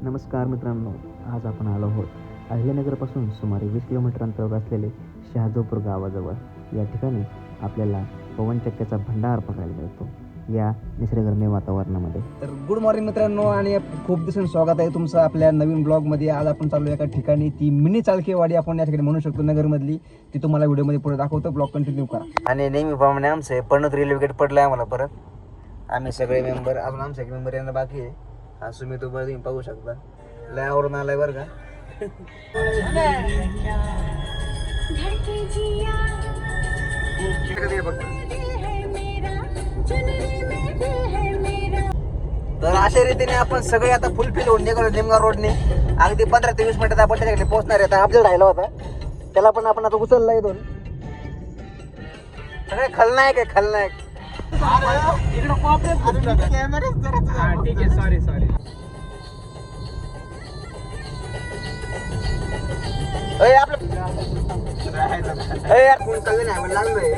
नमस्कार मित्रांनो, आज आपण आलो आहोत अहिल्यानगरपासून सुमारे 20 किलोमीटर अंतरावर असलेले शहाजोपूर गावाजवळ. या ठिकाणी आपल्याला पवनचक्क्याचा भंडार बघायला मिळतो या निसर्गरम्य वातावरणामध्ये. तर गुड मॉर्निंग मित्रांनो, आणि खूप दिवसांनी स्वागत आहे तुमचं आपल्या नवीन ब्लॉगमध्ये. आज आपण चाललो एका ठिकाणी, ती मिनी चालकेवाडी आपण या ठिकाणी म्हणू शकतो नगरमधली. ती तुम्हाला व्हिडिओमध्ये पुढे दाखवतो, ब्लॉग कंटिन्यू करा. आणि नेहमीप्रमाणे आमचं पणत रेल्वे गेट पडलं आहे आम्हाला परत. आम्ही सगळे मेंबर, अजून आमचा एक मेंबर यांना बाकी आहे. हा सुमित उभा तुम्ही पाहू शकता, लयावरून आलाय बरं का. तर अशा रीतीने आपण सगळे आता फुलफिल होऊन निघालो निमगाव रोडने. अगदी 15 ते 20 मिनिटात आपण त्याच्याकडे पोहोचणार आहे. आता अपडेट राहिला होता, त्याला पण आपण आता उचलला इथून. सगळे खलनायक आहे, खलनायक. लागलोय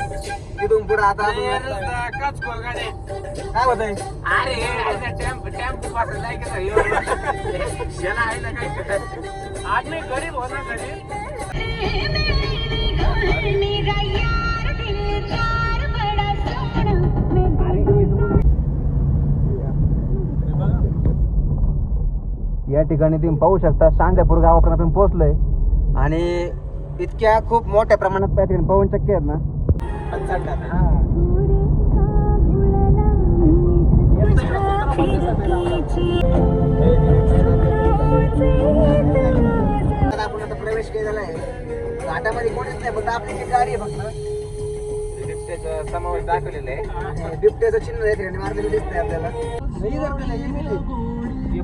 तिथून पुढे आता काय होत आहे. गरीब होना गरीब. या ठिकाणी तुम्ही पाहू शकता सांजापूर गावापर्यंत आपण पोहोचलोय. आणि इतक्या खूप मोठ्या प्रमाणात त्या ठिकाणी पवनचक्की आहेत ना. आपण आता प्रवेश केलेला आहे घाटामध्ये. कोणीच नाही, फक्त आपली जी गाडी आहे, फक्त बिबट्याचा समावेश दाखवलेला आहे. बिबट्याचं चिन्ह या ठिकाणी मारलेलं दिसतंय आपल्याला.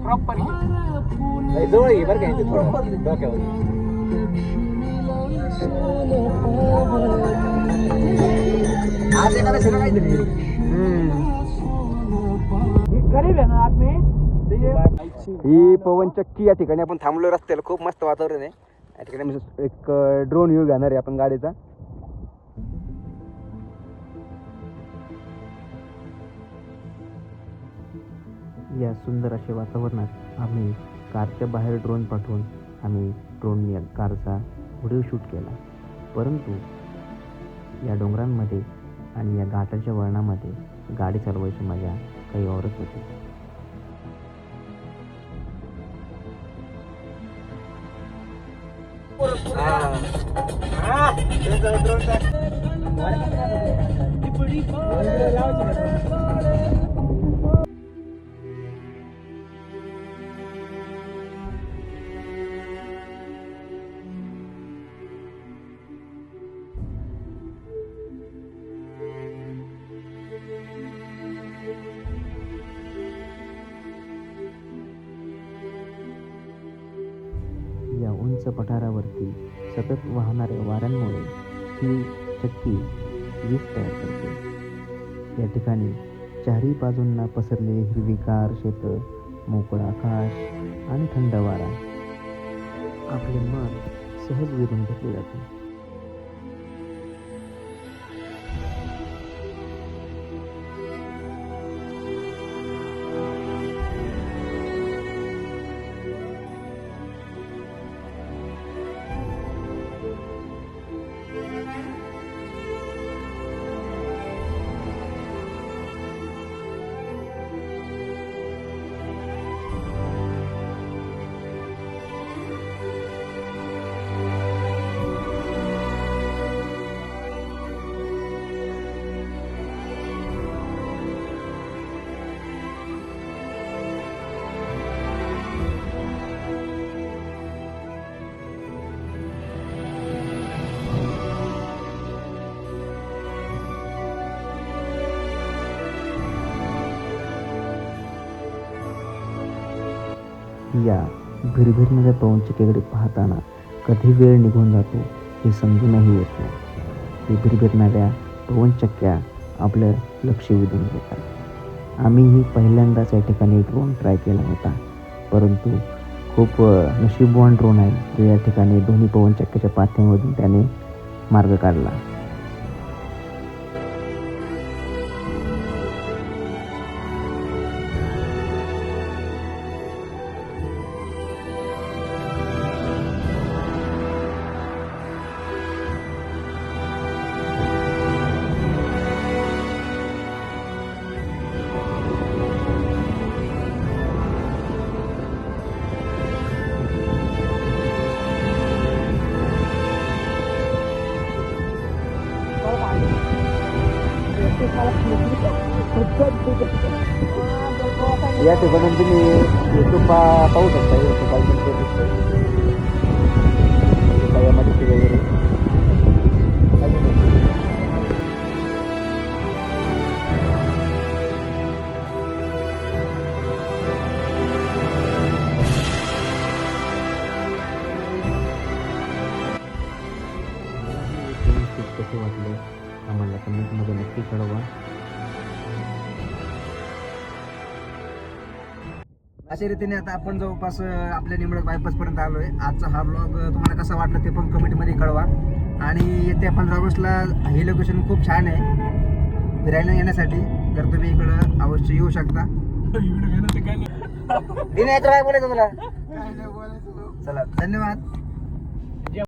प्रॉपर जवळ आहे बरं का, थोडं डोक्यावर. आज एखादा सगळं काहीतरी गरीब आहे ना आदमी. ही पवनचक्की या ठिकाणी आपण थांबलो रस्त्याला. खूप मस्त वातावरण आहे या ठिकाणी. एक ड्रोन व्ह्यू घेणार आहे आपण गाडीचा. या सुंदर अशा वातावरणात आम्ही कारच्या बाहेर ड्रोन पाठवून आम्ही ड्रोनने कारचा व्हिडिओ शूट केला. परंतु या डोंगरांमध्ये आणि या घाटाच्या वळणामध्ये गाडी चालवायची मजा काही औरच होती. या उंच पठारावरती सतत वाहणाऱ्या वाऱ्यांमुळे ही चक्की वीज तयार करते. या ठिकाणी चारही बाजूंना पसरलेली हिरवीगार शेतं, मोकळं आकाश आणि थंड वारा आपले मन सहज विरून घेतले जाते. या भिरभिरणाऱ्या पवनचक्कीकडे पाहताना कधी वेळ निघून जातो हे समजूनही येत नाही. ही भिरभिरणाऱ्या पवनचक्क्या आपलं लक्ष वेधून घेतात. आम्हीही पहिल्यांदाच या ठिकाणी ड्रोन ट्राय केला होता, परंतु खूप नशीबवान ड्रोन आहे जो या ठिकाणी दोन्ही पवनचक्क्याच्या पाथ्यामधून त्याने मार्ग काढला. या ठिकाणी तुम्ही YouTube पाहू शकता. यामध्ये वगैरे कसे वाटले आम्हाला कमेंटमध्ये नक्की कळवा. अशा रीतीने आता आपण जवळपास आपल्या निंबळक बायपासपर्यंत आलोय. आजचा हा ब्लॉग तुम्हाला कसा वाटला ते पण कमेंटमध्ये कळवा. आणि येत्या 15 ऑगस्टला हे लोकेशन खूप छान आहे फिरायला येण्यासाठी, तर तुम्ही इकडं अवश्य येऊ शकता. दिने याचं काय बोलायचं तुला? चला, धन्यवाद.